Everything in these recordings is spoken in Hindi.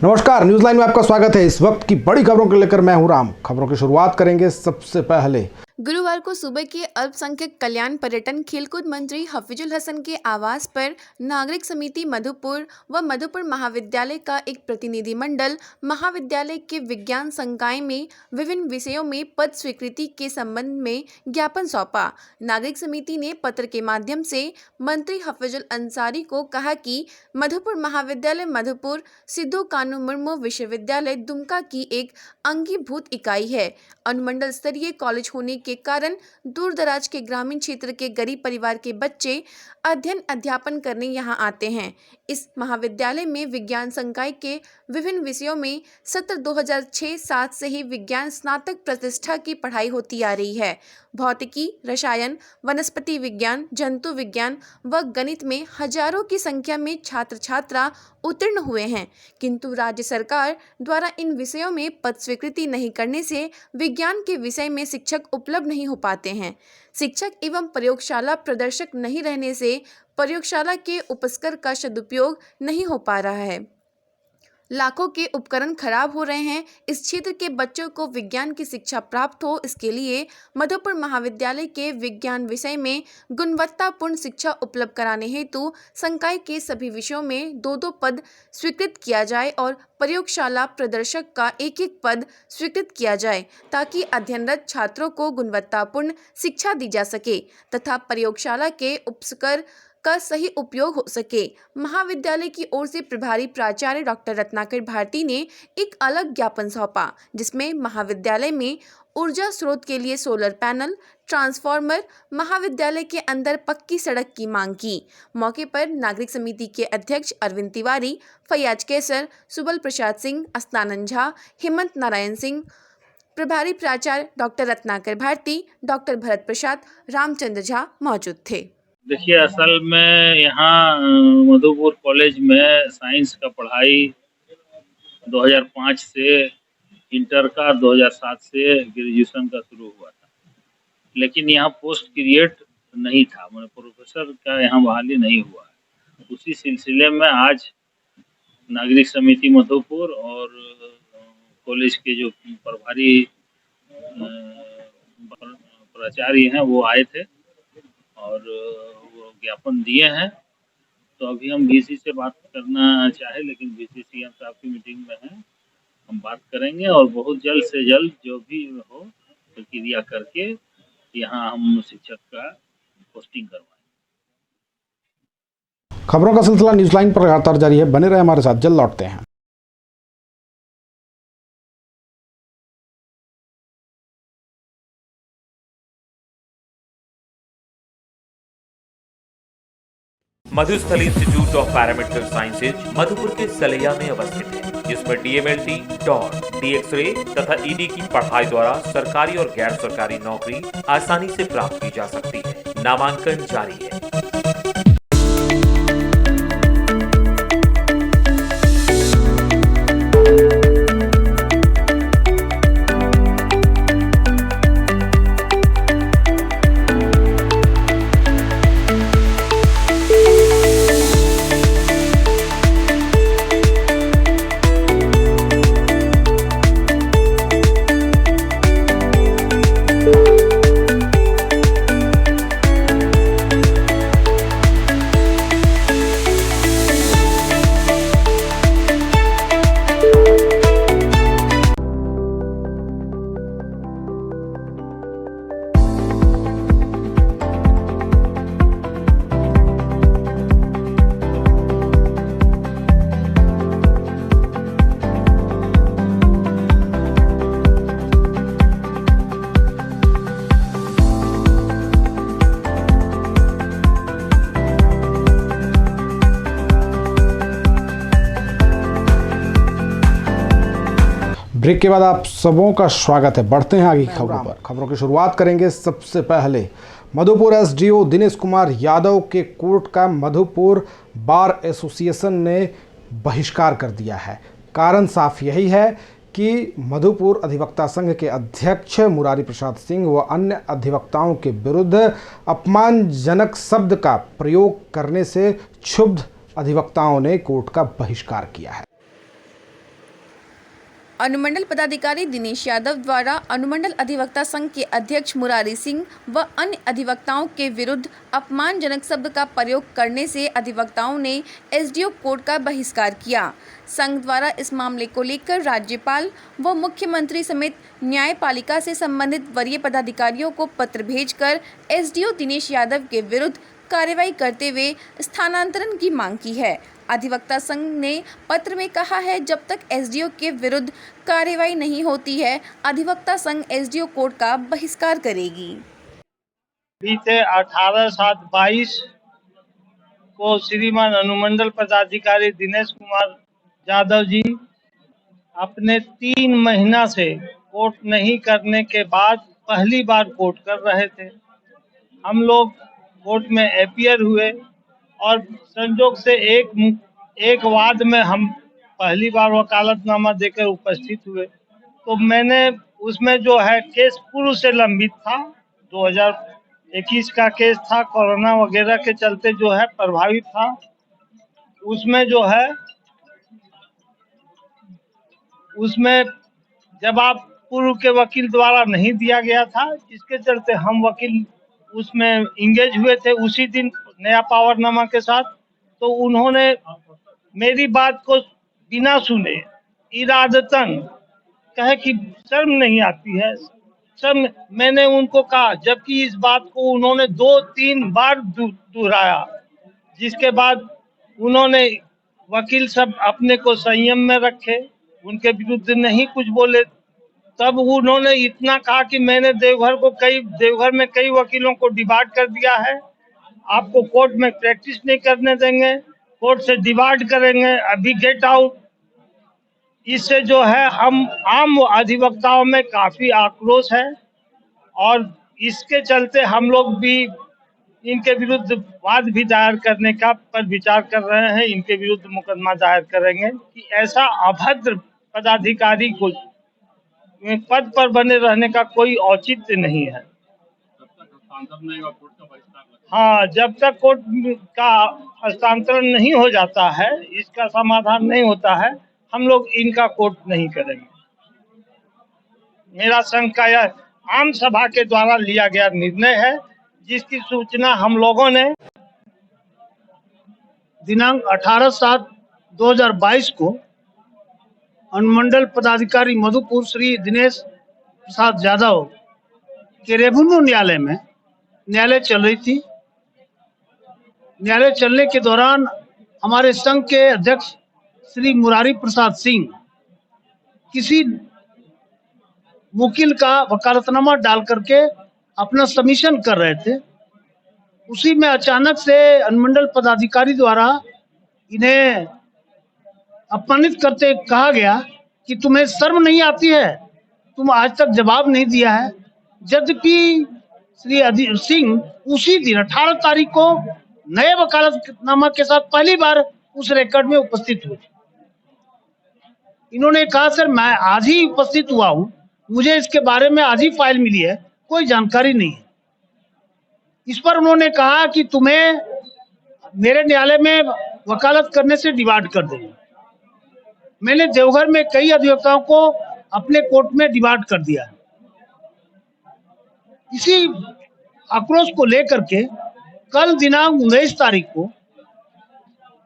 नमस्कार, न्यूज लाइन में आपका स्वागत है। इस वक्त की बड़ी खबरों को लेकर मैं हूं राम। खबरों की शुरुआत करेंगे सबसे पहले। गुरुवार को सुबह के अल्पसंख्यक कल्याण पर्यटन खेलकूद मंत्री हफीजुल हसन के आवास पर नागरिक समिति मधुपुर व मधुपुर महाविद्यालय का एक प्रतिनिधिमंडल महाविद्यालय के विज्ञान संकाय में विभिन्न विषयों में पद स्वीकृति के संबंध में ज्ञापन सौंपा। नागरिक समिति ने पत्र के माध्यम से मंत्री हफीजुल अंसारी को कहा कि मधुपुर महाविद्यालय मधुपुर सिद्धू कानू मुर्मू विश्वविद्यालय दुमका की एक अंगीभूत इकाई है। अनुमंडल स्तरीय कॉलेज होने के कारण दूर दराज के ग्रामीण क्षेत्र के गरीब परिवार के बच्चे अध्ययन अध्यापन करने यहाँ आते हैं। इस महाविद्यालय में विज्ञान संकाय के विभिन्न विषयों में सत्र 2006-07 से ही विज्ञान स्नातक प्रतिष्ठा की पढ़ाई होती आ रही है। भौतिकी, रसायन, वनस्पति विज्ञान, जंतु विज्ञान व गणित में हजारों की संख्या में छात्र छात्रा उत्तीर्ण हुए हैं, किंतु राज्य सरकार द्वारा इन विषयों में पद स्वीकृति नहीं करने से विज्ञान के विषय में शिक्षक उपलब्ध नहीं हो पाते हैं। शिक्षक एवं प्रयोगशाला प्रदर्शक नहीं रहने से प्रयोगशाला के उपस्कर का सदुपयोग नहीं हो पा रहा है। लाखों के उपकरण खराब हो रहे हैं। इस क्षेत्र के बच्चों को विज्ञान की शिक्षा प्राप्त हो, इसके लिए मधुपुर महाविद्यालय के विज्ञान विषय में गुणवत्तापूर्ण शिक्षा उपलब्ध कराने हेतु संकाय के सभी विषयों में 2-2 पद स्वीकृत किया जाए और प्रयोगशाला प्रदर्शक का 1-1 पद स्वीकृत किया जाए, ताकि अध्ययनरत छात्रों को गुणवत्तापूर्ण शिक्षा दी जा सके तथा प्रयोगशाला के उपस्कर का सही उपयोग हो सके। महाविद्यालय की ओर से प्रभारी प्राचार्य डॉक्टर रत्नाकर भारती ने एक अलग ज्ञापन सौंपा, जिसमें महाविद्यालय में ऊर्जा स्रोत के लिए सोलर पैनल, ट्रांसफार्मर, महाविद्यालय के अंदर पक्की सड़क की मांग की। मौके पर नागरिक समिति के अध्यक्ष अरविंद तिवारी, फैयाज कैसर, सुबल प्रसाद सिंह, अस्तानंद झा, हेमंत नारायण सिंह, प्रभारी प्राचार्य डॉक्टर रत्नाकर भारती, डॉक्टर भरत प्रसाद, रामचंद्र झा मौजूद थे। देखिए, असल में यहाँ मधुपुर कॉलेज में साइंस का पढ़ाई 2005 से इंटर का, 2007 से ग्रेजुएशन का शुरू हुआ था, लेकिन यहाँ पोस्ट ग्रेजुएट नहीं था, मतलब प्रोफेसर का यहाँ बहाली नहीं हुआ है। उसी सिलसिले में आज नागरिक समिति मधुपुर और कॉलेज के जो प्रभारी प्राचार्य हैं वो आए थे और वो ज्ञापन दिए हैं। तो अभी हम वीसी से बात करना चाहे, लेकिन वीसी सीएम साहब की मीटिंग में है, हम बात करेंगे और बहुत जल्द से जल्द जो भी हो प्रक्रिया करके यहाँ हम शिक्षक का पोस्टिंग करवाएं। खबरों का सिलसिला न्यूज लाइन पर लगातार जारी है, बने रहे हमारे साथ, जल्द लौटते हैं। Madhusthali institute of paramedical sciences Madhupur के सलैया में अवस्थित है, जिसमें डीएमएलटी, डॉट, डीएक्सरे तथा ईडी की पढ़ाई द्वारा सरकारी और गैर सरकारी नौकरी आसानी से प्राप्त की जा सकती है। नामांकन जारी है। ब्रेक के बाद आप सबों का स्वागत है। बढ़ते हैं आगे की खबरों पर। खबरों की शुरुआत करेंगे सबसे पहले। मधुपुर एसडीओ दिनेश कुमार यादव के कोर्ट का मधुपुर बार एसोसिएशन ने बहिष्कार कर दिया है। कारण साफ यही है कि मधुपुर अधिवक्ता संघ के अध्यक्ष मुरारी प्रसाद सिंह व अन्य अधिवक्ताओं के विरुद्ध अपमानजनक शब्द का प्रयोग करने से क्षुब्ध अधिवक्ताओं ने कोर्ट का बहिष्कार किया है। अनुमंडल पदाधिकारी दिनेश यादव द्वारा अनुमंडल अधिवक्ता संघ के अध्यक्ष मुरारी सिंह व अन्य अधिवक्ताओं के विरुद्ध अपमानजनक शब्द का प्रयोग करने से अधिवक्ताओं ने एसडीओ कोर्ट का बहिष्कार किया। संघ द्वारा इस मामले को लेकर राज्यपाल व मुख्यमंत्री समेत न्यायपालिका से संबंधित वरीय पदाधिकारियों को पत्र भेजकर एसडीओ दिनेश यादव के विरुद्ध कार्रवाई करते हुए स्थानांतरण की मांग की है। अधिवक्ता संघ ने पत्र में कहा है, जब तक एसडीओ के विरुद्ध कार्रवाई नहीं होती है, अधिवक्ता संघ एसडीओ कोर्ट का बहिष्कार करेगी। बीते 18/7/22 को श्रीमान अनुमंडल पदाधिकारी दिनेश कुमार यादव जी अपने 3 महीना से कोर्ट नहीं करने के बाद पहली बार कोर्ट कर रहे थे। हम लोग कोर्ट में अपीयर हुए और संजोग से एक वाद में हम पहली बार वकालतनामा देकर उपस्थित हुए, तो मैंने उसमें जो है केस पूर्व से लंबित था, 2021 का केस था, कोरोना वगैरह के चलते जो है प्रभावित था। उसमें जवाब पूर्व के वकील द्वारा नहीं दिया गया था, जिसके चलते हम वकील उसमें इंगेज हुए थे उसी दिन नया पावरनामा के साथ। तो उन्होंने मेरी बात को बिना सुने इरादतन कहे कि शर्म नहीं आती है, शर्म। मैंने उनको कहा, जबकि इस बात को उन्होंने 2-3 बार दोहराया, जिसके बाद उन्होंने वकील सब अपने को संयम में रखे, उनके विरुद्ध नहीं कुछ बोले। तब उन्होंने इतना कहा कि मैंने देवघर में कई वकीलों को डिबार्ड कर दिया है, आपको कोर्ट में प्रैक्टिस नहीं करने देंगे, कोर्ट से डिबार्ड करेंगे, अभी गेट आउट। इससे जो है हम आम अधिवक्ताओं में काफी आक्रोश है और इसके चलते हम लोग भी इनके विरुद्ध वाद भी दायर करने का पर विचार कर रहे हैं। इनके विरुद्ध मुकदमा दायर करेंगे कि ऐसा अभद्र पदाधिकारी को पद पर बने रहने का कोई औचित्य नहीं है। हाँ, जब तक कोर्ट का हस्तांतरण नहीं हो जाता है, इसका समाधान नहीं होता है, हम लोग इनका कोर्ट नहीं करेंगे। मेरा संघ का यह आम सभा के द्वारा लिया गया निर्णय है, जिसकी सूचना हम लोगों ने दिनांक 18/7/2022 को अनुमंडल पदाधिकारी मधुपुर श्री दिनेश प्रसाद यादव के रेवेन्यू न्यायालय में न्यायालय चल रही थी। न्यायालय चलने के दौरान हमारे संघ के अध्यक्ष श्री मुरारी प्रसाद सिंह किसी वकील का वकालतनामा डाल करके अपना सबमिशन कर रहे थे। उसी में अचानक से अनुमंडल पदाधिकारी द्वारा इन्हें अपमानित करते कहा गया कि तुम्हें शर्म नहीं आती है, तुम आज तक जवाब नहीं दिया है। यद्यपि श्री अजीत सिंह उसी दिन 18 तारीख को नए वकालतनामा के साथ पहली बार उस रिकॉर्ड में उपस्थित हुए। इन्होंने कहा, सर मैं आज ही उपस्थित हुआ हूँ, मुझे इसके बारे में आज ही फाइल मिली है, कोई जानकारी नहीं है। इस पर उन्होंने कहा कि तुम्हें मेरे न्यायालय में वकालत करने से डिबार्ड कर देंगे। मैंने देवघर में कई अधिवक्ताओं को अपने कोर्ट में डिबार्ड कर दिया है। इसी आक्रोश को लेकर के कल दिनांक 19 तारीख को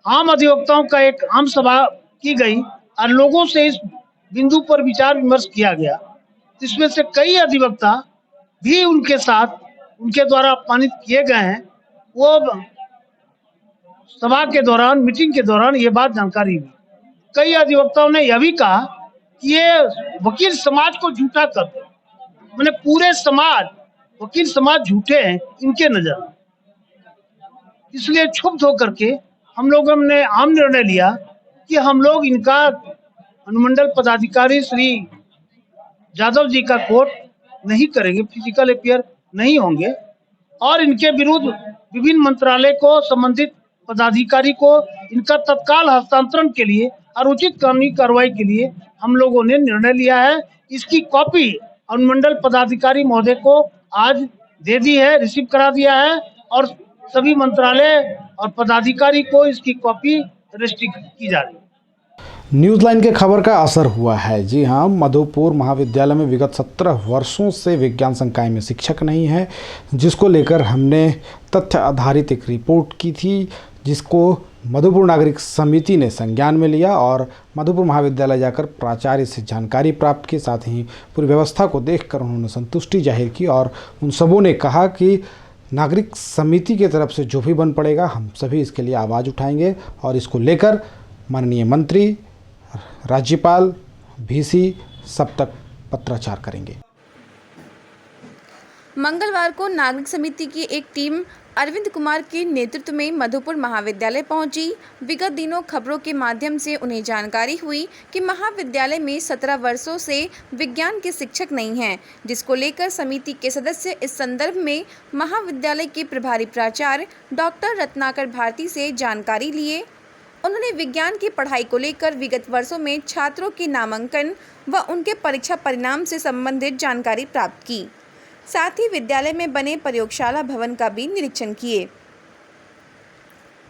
आम अधिवक्ताओं का एक आम सभा की गई और लोगों से इस बिंदु पर विचार विमर्श किया गया, जिसमें से कई अधिवक्ता भी उनके साथ उनके द्वारा अपमानित किए गए हैं। वो सभा के दौरान, मीटिंग के दौरान ये बात जानकारी हुई। कई अधिवक्ताओं ने यह भी कहा कि ये वकील समाज को झूठा करते, मैंने पूरे समाज, वकील समाज झूठे हैं इनके नजर। इसलिए क्षुब्ध होकर के हम लोगों ने आम निर्णय लिया कि हम लोग इनका अनुमंडल पदाधिकारी श्री यादव जी का कोर्ट नहीं करेंगे, फिजिकल अपीयर नहीं होंगे और इनके विरुद्ध विभिन्न मंत्रालय को, संबंधित पदाधिकारी को इनका तत्काल हस्तांतरण के लिए और उचित कानूनी कार्रवाई के लिए हम लोगों ने निर्णय लिया है। इसकी कॉपी अनुमंडल पदाधिकारी महोदय को आज दे दी है, रिसीव करा दिया है और सभी मंत्रालय और पदाधिकारी को इसकी कॉपी रजिस्ट्री की जा रही है। न्यूज़ लाइन के खबर का असर हुआ है। जी हाँ, मधुपुर महाविद्यालय में विगत 17 वर्षों से विज्ञान संकाय में शिक्षक नहीं है, जिसको लेकर हमने तथ्य आधारित एक रिपोर्ट की थी, जिसको मधुपुर नागरिक समिति ने संज्ञान में लिया और मधुपुर महाविद्यालय जाकर प्राचार्य से जानकारी प्राप्त की। साथ ही पूरी व्यवस्था को देखकर उन्होंने संतुष्टि जाहिर की और उन सबों ने कहा कि नागरिक समिति की तरफ से जो भी बन पड़ेगा हम सभी इसके लिए आवाज़ उठाएंगे और इसको लेकर माननीय मंत्री, राज्यपाल, VC सब तक पत्राचार करेंगे। मंगलवार को नागरिक समिति की एक टीम अरविंद कुमार के नेतृत्व में मधुपुर महाविद्यालय पहुंची। विगत दिनों खबरों के माध्यम से उन्हें जानकारी हुई कि महाविद्यालय में 17 वर्षों से विज्ञान के शिक्षक नहीं हैं, जिसको लेकर समिति के सदस्य इस संदर्भ में महाविद्यालय के प्रभारी प्राचार्य डॉक्टर रत्नाकर भारती से जानकारी लिए। उन्होंने विज्ञान की पढ़ाई को लेकर विगत वर्षों में छात्रों के नामांकन व उनके परीक्षा परिणाम से संबंधित जानकारी प्राप्त की। साथ ही विद्यालय में बने प्रयोगशाला भवन का भी निरीक्षण किए।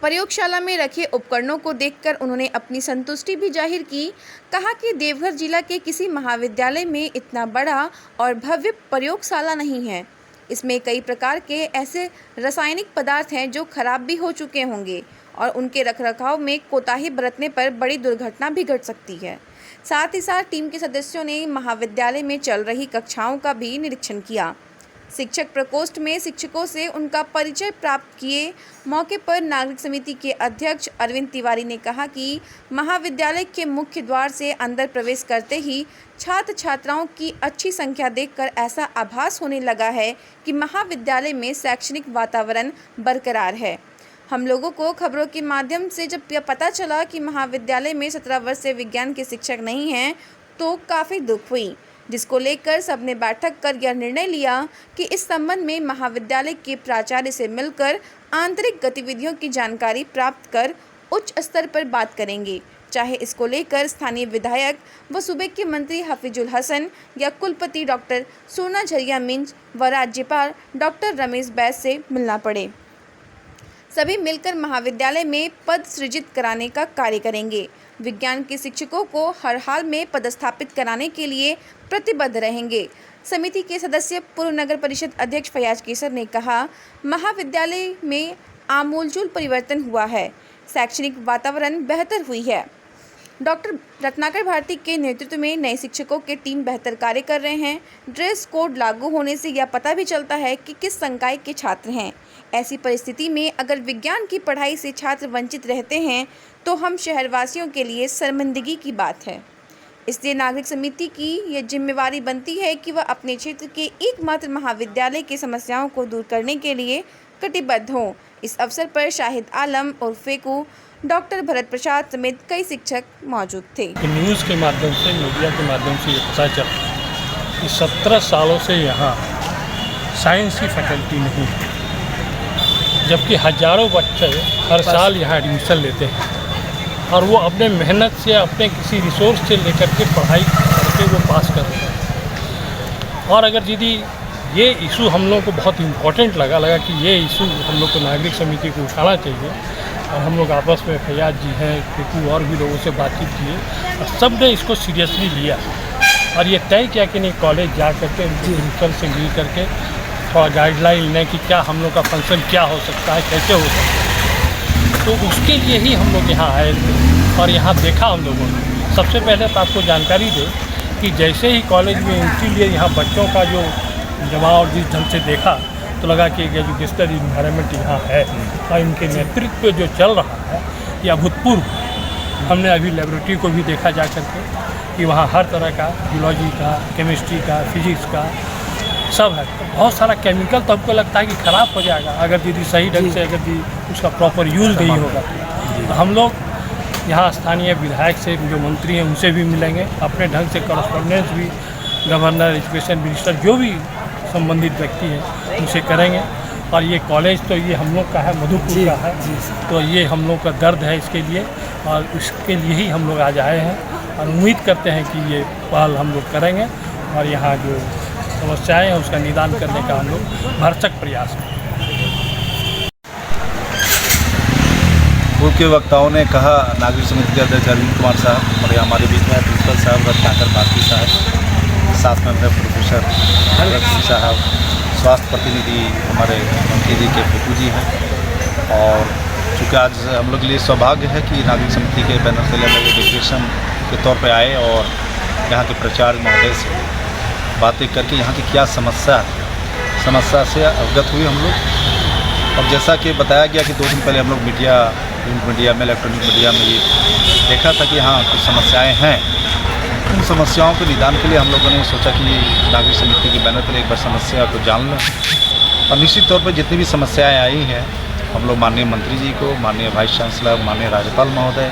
प्रयोगशाला में रखे उपकरणों को देखकर उन्होंने अपनी संतुष्टि भी जाहिर की। कहा कि देवघर जिला के किसी महाविद्यालय में इतना बड़ा और भव्य प्रयोगशाला नहीं है। इसमें कई प्रकार के ऐसे रासायनिक पदार्थ हैं जो खराब भी हो चुके होंगे और उनके रखरखाव में कोताही बरतने पर बड़ी दुर्घटना भी घट सकती है। साथ ही साथ टीम के सदस्यों ने महाविद्यालय में चल रही कक्षाओं का भी निरीक्षण किया। शिक्षक प्रकोष्ठ में शिक्षकों से उनका परिचय प्राप्त किए। मौके पर नागरिक समिति के अध्यक्ष अरविंद तिवारी ने कहा कि महाविद्यालय के मुख्य द्वार से अंदर प्रवेश करते ही छात्र छात्राओं की अच्छी संख्या देखकर ऐसा आभास होने लगा है कि महाविद्यालय में शैक्षणिक वातावरण बरकरार है। हम लोगों को खबरों के माध्यम से जब यह पता चला कि महाविद्यालय में 17 वर्ष से विज्ञान के शिक्षक नहीं हैं, तो काफ़ी दुख हुई, जिसको लेकर सबने बैठक कर यह निर्णय लिया कि इस संबंध में महाविद्यालय के प्राचार्य से मिलकर आंतरिक गतिविधियों की जानकारी प्राप्त कर उच्च स्तर पर बात करेंगे, चाहे इसको लेकर स्थानीय विधायक व सूबे के मंत्री हफीजुल हसन या कुलपति डॉक्टर सोना झरिया मिंज व राज्यपाल डॉक्टर रमेश बैस से मिलना पड़े। सभी मिलकर महाविद्यालय में पद सृजित कराने का कार्य करेंगे। विज्ञान के शिक्षकों को हर हाल में पदस्थापित कराने के लिए प्रतिबद्ध रहेंगे। समिति के सदस्य पूर्व नगर परिषद अध्यक्ष फयाज केसर ने कहा, महाविद्यालय में आमूलचूल परिवर्तन हुआ है, शैक्षणिक वातावरण बेहतर हुई है। डॉक्टर रत्नाकर भारती के नेतृत्व में नए शिक्षकों की टीम बेहतर कार्य कर रहे हैं। ड्रेस कोड लागू होने से यह पता भी चलता है कि किस संकाय के छात्र हैं। ऐसी परिस्थिति में अगर विज्ञान की पढ़ाई से छात्र वंचित रहते हैं तो हम शहरवासियों के लिए शर्मिंदगी की बात है। इसलिए नागरिक समिति की यह जिम्मेवारी बनती है कि वह अपने क्षेत्र के एकमात्र महाविद्यालय की समस्याओं को दूर करने के लिए कटिबद्ध हों। इस अवसर पर शाहिद आलम और फेकू, डॉक्टर भरत प्रसाद समेत कई शिक्षक मौजूद थे। न्यूज़ के माध्यम से, मीडिया के माध्यम से ये पता चला कि 17 सालों से यहाँ साइंस की फैकल्टी नहीं है, जबकि हजारों बच्चे हर साल यहाँ एडमिशन लेते हैं और वो अपने मेहनत से, अपने किसी रिसोर्स से लेकर के पढ़ाई करके वो पास कर रहे हैं। और अगर यदि ये इशू हम लोग को बहुत इम्पोर्टेंट लगा कि ये इशू हम लोग को नागरिक समिति को उठाना चाहिए, और हम लोग आपस में फैयाज जी हैं, फेकू और भी लोगों से बातचीत किए और सब ने इसको सीरियसली लिया और ये तय किया कि नहीं, कॉलेज जा करके उनकी प्रिंसिपल से मिल करके थोड़ा गाइडलाइन लें कि क्या हम लोग का फंक्शन क्या हो सकता है, कैसे हो सकता है। तो उसके लिए ही हम लोग यहाँ आए थे और यहाँ देखा हम लोगों ने। सबसे पहले तो आपको जानकारी दें कि जैसे ही कॉलेज में एंट्री लिए यहाँ बच्चों का जो जमाव जिस ढंग से देखा तो लगा कि एक एजुकेशनल इन्वायरमेंट यहाँ है और इनके नेतृत्व पे जो चल रहा है यह अभूतपूर्व। हमने अभी लेबोरेटरी को भी देखा जा करके कि वहाँ हर तरह का जियोलॉजी का, केमिस्ट्री का, फिजिक्स का सब है। तो बहुत सारा केमिकल तो हमको लगता है कि ख़राब हो जाएगा अगर यदि सही ढंग से उसका प्रॉपर यूज़ नहीं होगा। तो हम लोग यहाँ स्थानीय विधायक से, जो मंत्री हैं, उनसे भी मिलेंगे, अपने ढंग से कॉरेस्पॉन्डेंस भी गवर्नर, एजुकेशन मिनिस्टर, जो भी संबंधित व्यक्ति हैं उनसे करेंगे। और ये कॉलेज तो ये हम लोग का है, मधुपुर का है, तो ये हम लोग का दर्द है इसके लिए और इसके लिए ही हम लोग आज आए हैं और उम्मीद करते हैं कि ये पहल हम लोग करेंगे और यहाँ जो समस्याएं हैं उसका निदान करने का हम लोग भरसक प्रयास करेंगे। पूर्व के वक्ताओं ने कहा, नागरिक समिति के अध्यक्ष अरविंद कुमार साहब और हमारे बीच में प्रिंसिपल साहब रत्नाकर भारती साहब, साथ में मेरे प्रोफेसर भगत सिंह साहब, स्वास्थ्य प्रतिनिधि हमारे मंत्री जी के फूफू जी हैं। और चूँकि आज हम लोग के लिए सौभाग्य है कि नागरिक समिति के बैनर तले में डेलीगेशन के तौर पर आए और यहाँ के प्राचार्य महोदय से बातें करके यहाँ की क्या समस्या से अवगत हुए हम लोग। और जैसा कि बताया गया कि 2 दिन पहले हम लोग प्रिंट मीडिया में, इलेक्ट्रॉनिक मीडिया में ये देखा था कि हाँ कुछ समस्याएं हैं। उन समस्याओं के निदान के लिए हम लोगों ने सोचा कि नागरिक समिति के बैनर तले एक बार समस्या को जान लें। और निश्चित तौर पर जितनी भी समस्याएं आई हैं हम लोग माननीय मंत्री जी को, माननीय वाइस चांसलर, माननीय राज्यपाल महोदय,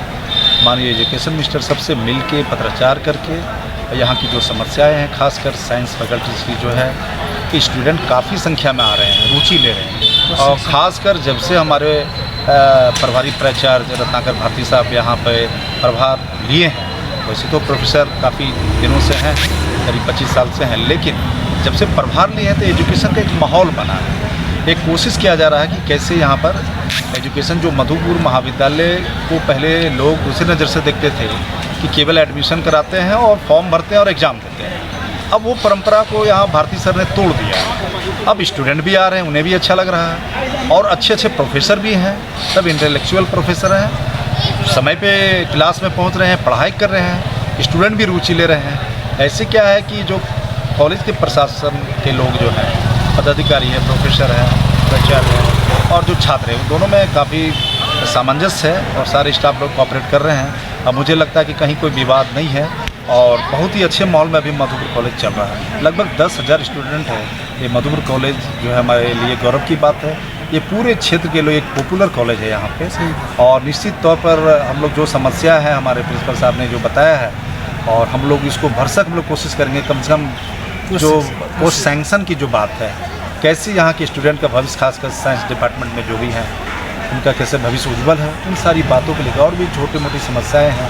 माननीय एजुकेशन मिनिस्टर सबसे मिल के पत्राचार करके यहाँ की जो समस्याएँ हैं, खासकर साइंस फैकल्टीज की जो है कि स्टूडेंट काफ़ी संख्या में आ रहे हैं, रुचि ले रहे हैं। और ख़ासकर जब से हमारे प्रभारी प्राचार्य रत्नाकर भारती साहब यहाँ पे प्रभार लिए हैं, वैसे तो प्रोफेसर काफ़ी दिनों से हैं, करीब 25 साल से हैं, लेकिन जब से प्रभार लिए हैं तो एजुकेशन का एक माहौल बना है। एक कोशिश किया जा रहा है कि कैसे यहाँ पर एजुकेशन, जो मधुपुर महाविद्यालय को पहले लोग दूसरी नज़र से देखते थे कि केवल एडमिशन कराते हैं और फॉर्म भरते हैं और एग्ज़ाम देते हैं, अब वो परंपरा को यहाँ भारती सर ने तोड़ दिया है। अब स्टूडेंट भी आ रहे हैं, उन्हें भी अच्छा लग रहा है और अच्छे अच्छे प्रोफेसर भी हैं, सब इंटेलेक्चुअल प्रोफेसर हैं, समय पे क्लास में पहुँच रहे हैं, पढ़ाई कर रहे हैं, स्टूडेंट भी रुचि ले रहे हैं। ऐसे क्या है कि जो कॉलेज के प्रशासन के लोग जो हैं, पदाधिकारी हैं, प्रोफेसर हैं, प्राचार्य हैं और जो छात्र हैं, दोनों में काफ़ी सामंजस्य है और सारे स्टाफ लोग कोऑपरेट कर रहे हैं। अब मुझे लगता है कि कहीं कोई विवाद नहीं है और बहुत ही अच्छे माहौल में अभी मधुपुर कॉलेज चल रहा है। लगभग 10,000 स्टूडेंट है। ये मधुपुर कॉलेज जो है हमारे लिए गौरव की बात है। ये पूरे क्षेत्र के लिए एक पॉपुलर कॉलेज है यहाँ पे। और निश्चित तौर पर हम लोग जो समस्या है, हमारे प्रिंसिपल साहब ने जो बताया है, और हम लोग इसको भरसक हम लोग कोशिश करेंगे, कम से कम जो पोस्ट सैंक्शन की जो बात है, कैसे यहाँ के स्टूडेंट का भविष्य, खासकर साइंस डिपार्टमेंट में जो भी हैं उनका कैसे भविष्य उज्ज्वल है, उन सारी बातों को लेकर। और भी छोटी मोटी समस्याएँ हैं,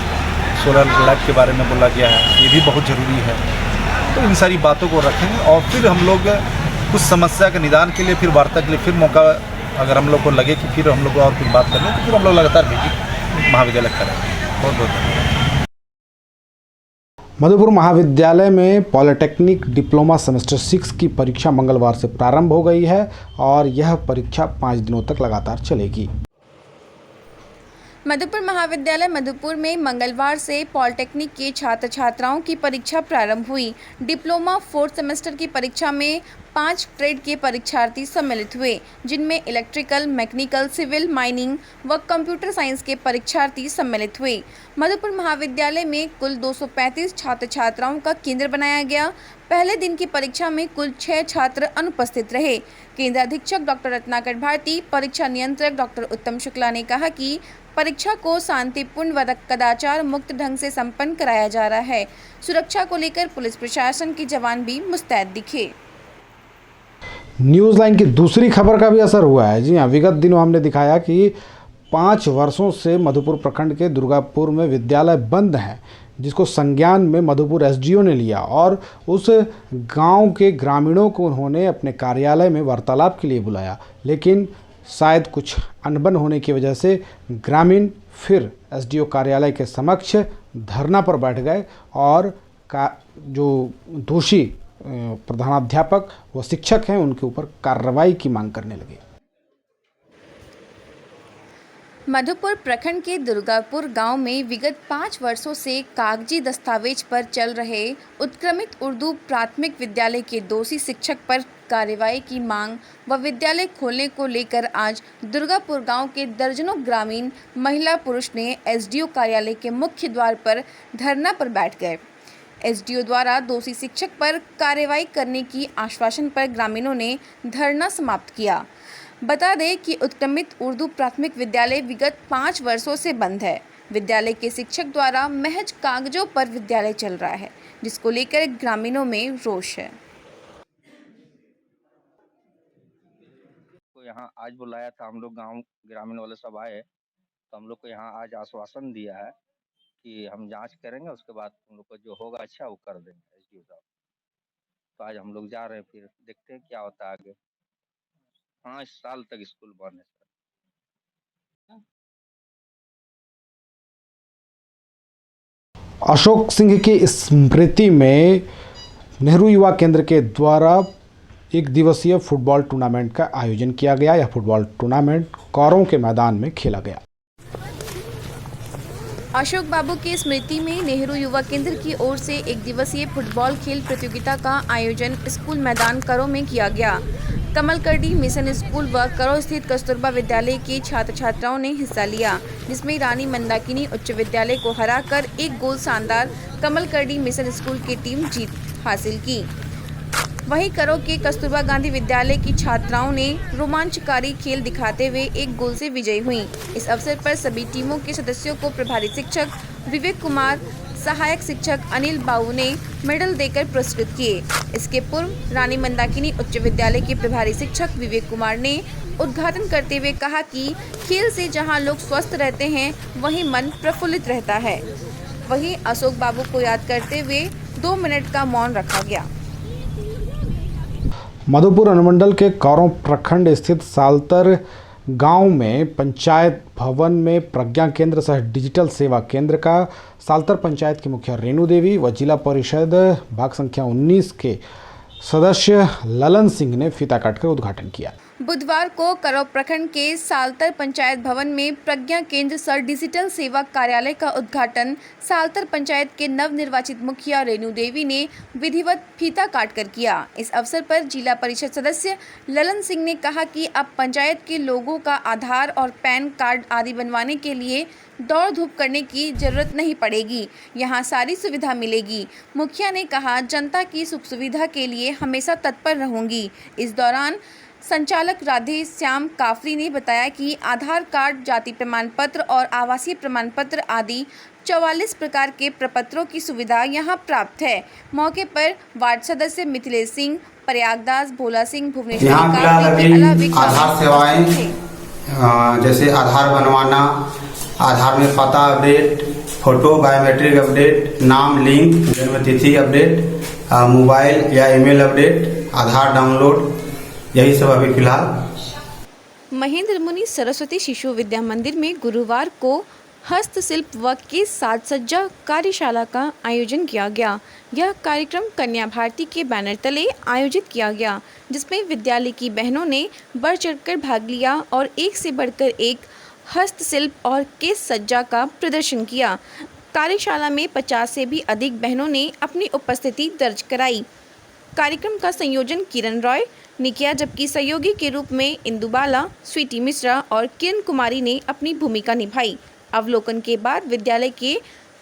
सोलर लाइट के बारे में बोला गया है, ये भी बहुत ज़रूरी है। तो इन सारी बातों को रखेंगे और फिर हम लोग कुछ समस्या के निदान के लिए, फिर वार्ता के लिए फिर मौका अगर हम लोग को लगे कि फिर हम लोग और कुछ बात करनी, तो फिर हम लोग लगातार विजिट महाविद्यालय करेंगे। बहुत बहुत धन्यवाद। मधुपुर महाविद्यालय में पॉलिटेक्निक डिप्लोमा सेमेस्टर 6 की परीक्षा मंगलवार से प्रारंभ हो गई है और यह परीक्षा 5 दिनों तक लगातार चलेगी। मधुपुर महाविद्यालय मधुपुर में मंगलवार से पॉलिटेक्निक के छात्र छात्राओं की परीक्षा प्रारंभ हुई। डिप्लोमा 4th सेमेस्टर की परीक्षा में 5 ट्रेड के परीक्षार्थी सम्मिलित हुए, जिनमें इलेक्ट्रिकल, मैकेनिकल, सिविल, माइनिंग व कंप्यूटर साइंस के परीक्षार्थी सम्मिलित हुए। मधुपुर महाविद्यालय में कुल 235 छात्र छात्राओं का केंद्र बनाया गया। पहले दिन की परीक्षा में कुल 6 छात्र अनुपस्थित रहे। केंद्र अधीक्षक डॉक्टर रत्नाकर भारती, परीक्षा नियंत्रक डॉक्टर उत्तम शुक्ला ने कहा कि परीक्षा को शांतिपूर्ण व कदाचार मुक्त ढंग से संपन्न कराया जा रहा है। सुरक्षा को लेकर पुलिस प्रशासन के जवान भी मुस्तैद दिखे। न्यूज़ लाइन की दूसरी खबर का भी असर हुआ है। जी हाँ, विगत दिनों हमने दिखाया कि 5 वर्षों से मधुपुर प्रखंड के दुर्गापुर में विद्यालय बंद है, जिसको संज्ञान में मधुपुर एसडीओ ने लिया और उस गांव के ग्रामीणों को उन्होंने अपने कार्यालय में वार्तालाप के लिए बुलाया, लेकिन शायद कुछ अनबन होने की वजह से ग्रामीण फिर एसडीओ कार्यालय के समक्ष धरना पर बैठ गए और जो दोषी प्रधानाध्यापक व शिक्षक हैं उनके ऊपर कार्रवाई की मांग करने लगे। मधुपुर प्रखंड के दुर्गापुर गांव में विगत 5 वर्षों से कागजी दस्तावेज पर चल रहे उत्क्रमित उर्दू प्राथमिक विद्यालय के दोषी शिक्षक पर कार्रवाई की मांग व विद्यालय खोलने को लेकर आज दुर्गापुर गांव के दर्जनों ग्रामीण महिला पुरुष ने एसडीओ कार्यालय के मुख्य द्वार पर धरना पर बैठ गए। एसडीओ द्वारा दोषी शिक्षक पर कार्रवाई करने की आश्वासन पर ग्रामीणों ने धरना समाप्त किया। बता दें कि उत्क्रमित उर्दू प्राथमिक विद्यालय विगत 5 वर्षों से बंद है। विद्यालय के शिक्षक द्वारा महज कागजों पर विद्यालय चल रहा है, जिसको लेकर ग्रामीणों में रोष है। को यहाँ आज बुलाया था, हम लोग गांव ग्रामीण वाले सब आए, तो हम लोग को यहाँ आज आश्वासन दिया है कि हम जांच करेंगे, उसके बाद हम लोग को जो होगा अच्छा वो कर देंगे एसडीओ साहब। तो आज हम लोग जा रहे हैं, फिर देखते हैं क्या होता है आगे। 5 साल तक स्कूल बंद है सर। अशोक सिंह की स्मृति में नेहरू युवा केंद्र के द्वारा एक दिवसीय फुटबॉल टूर्नामेंट का आयोजन किया गया। यह फुटबॉल टूर्नामेंट कौरों के मैदान में खेला गया। अशोक बाबू की स्मृति में नेहरू युवा केंद्र की ओर से एक दिवसीय फुटबॉल खेल प्रतियोगिता का आयोजन स्कूल मैदान करो में किया गया। कमलकरडी मिशन स्कूल व करो स्थित कस्तूरबा विद्यालय के छात्र छात्राओं ने हिस्सा लिया, जिसमें रानी मंदाकिनी उच्च विद्यालय को हराकर एक गोल शानदार कमलकरडी मिशन स्कूल की टीम जीत हासिल की। वहीं करो के कस्तूरबा गांधी विद्यालय की छात्राओं ने रोमांचकारी खेल दिखाते हुए एक गोल से विजयी हुई। इस अवसर पर सभी टीमों के सदस्यों को प्रभारी शिक्षक विवेक कुमार, सहायक शिक्षक अनिल बाबू ने मेडल देकर पुरस्कृत किए। इसके पूर्व रानी मंदाकिनी उच्च विद्यालय के प्रभारी शिक्षक विवेक कुमार ने उद्घाटन करते हुए कहा कि खेल से जहां लोग स्वस्थ रहते हैं, वहीं मन प्रफुल्लित रहता है। वहीं अशोक बाबू को याद करते हुए 2 मिनट का मौन रखा गया। मधुपुर अनुमंडल के कौरों प्रखंड स्थित सालतर गांव में पंचायत भवन में प्रज्ञा केंद्र सह डिजिटल सेवा केंद्र का सालतर पंचायत की मुखिया रेणु देवी व जिला परिषद भाग संख्या 19 के सदस्य ललन सिंह ने फीता काटकर उद्घाटन किया। बुधवार को करो प्रखंड के सालतर पंचायत भवन में प्रज्ञा केंद्र सर डिजिटल सेवा कार्यालय का उद्घाटन सालतर पंचायत के नवनिर्वाचित मुखिया रेणु देवी ने विधिवत फीता काटकर किया। इस अवसर पर जिला परिषद सदस्य ललन सिंह ने कहा कि अब पंचायत के लोगों का आधार और पैन कार्ड आदि बनवाने के लिए दौड़ धूप करने की जरूरत नहीं पड़ेगी, यहाँ सारी सुविधा मिलेगी। मुखिया ने कहा, जनता की सुख सुविधा के लिए हमेशा तत्पर रहूंगी। इस दौरान संचालक राधे श्याम काफरी ने बताया कि आधार कार्ड, जाति प्रमाण पत्र और आवासीय प्रमाण पत्र आदि 44 प्रकार के प्रपत्रों की सुविधा यहां प्राप्त है। मौके पर वार्ड सदस्य मिथिलेश सिंह, प्रयागदास, भोला सिंह, भुवनेश्वर आधार सेवाएं जैसे आधार बनवाना, आधार में पता अपडेट, फोटो बायोमेट्रिक अपडेट, नाम लिंक, जन्म तिथि अपडेट, मोबाइल या ईमेल अपडेट, आधार डाउनलोड, यही सब अभी फिलहाल। महेंद्र मुनि सरस्वती शिशु विद्या मंदिर में गुरुवार को हस्तशिल्प व केश साज सज्जा कार्यशाला का आयोजन किया गया। यह कार्यक्रम कन्या भारती के बैनर तले आयोजित किया गया, जिसमें विद्यालय की बहनों ने बढ़ चढ़कर भाग लिया और एक से बढ़कर एक हस्तशिल्प और केश सज्जा का प्रदर्शन किया। कार्यशाला में 50 से भी अधिक बहनों ने अपनी उपस्थिति दर्ज कराई। कार्यक्रम का संयोजन किरण रॉय ने किया, जबकि सहयोगी के रूप में इंदुबाला, स्वीटी मिश्रा और किरण कुमारी ने अपनी भूमिका निभाई। अवलोकन के बाद विद्यालय के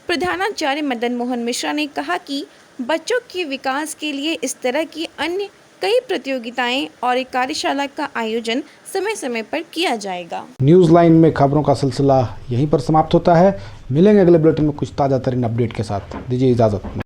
प्रधानाचार्य मदन मोहन मिश्रा ने कहा कि बच्चों के विकास के लिए इस तरह की अन्य कई प्रतियोगिताएं और एक कार्यशाला का आयोजन समय समय पर किया जाएगा। न्यूज़ लाइन में खबरों का सिलसिला यहीं पर समाप्त होता है। मिलेंगे अगले बुलेटिन में कुछ ताज़ा तरीन अपडेट के साथ। दीजिए इजाज़त।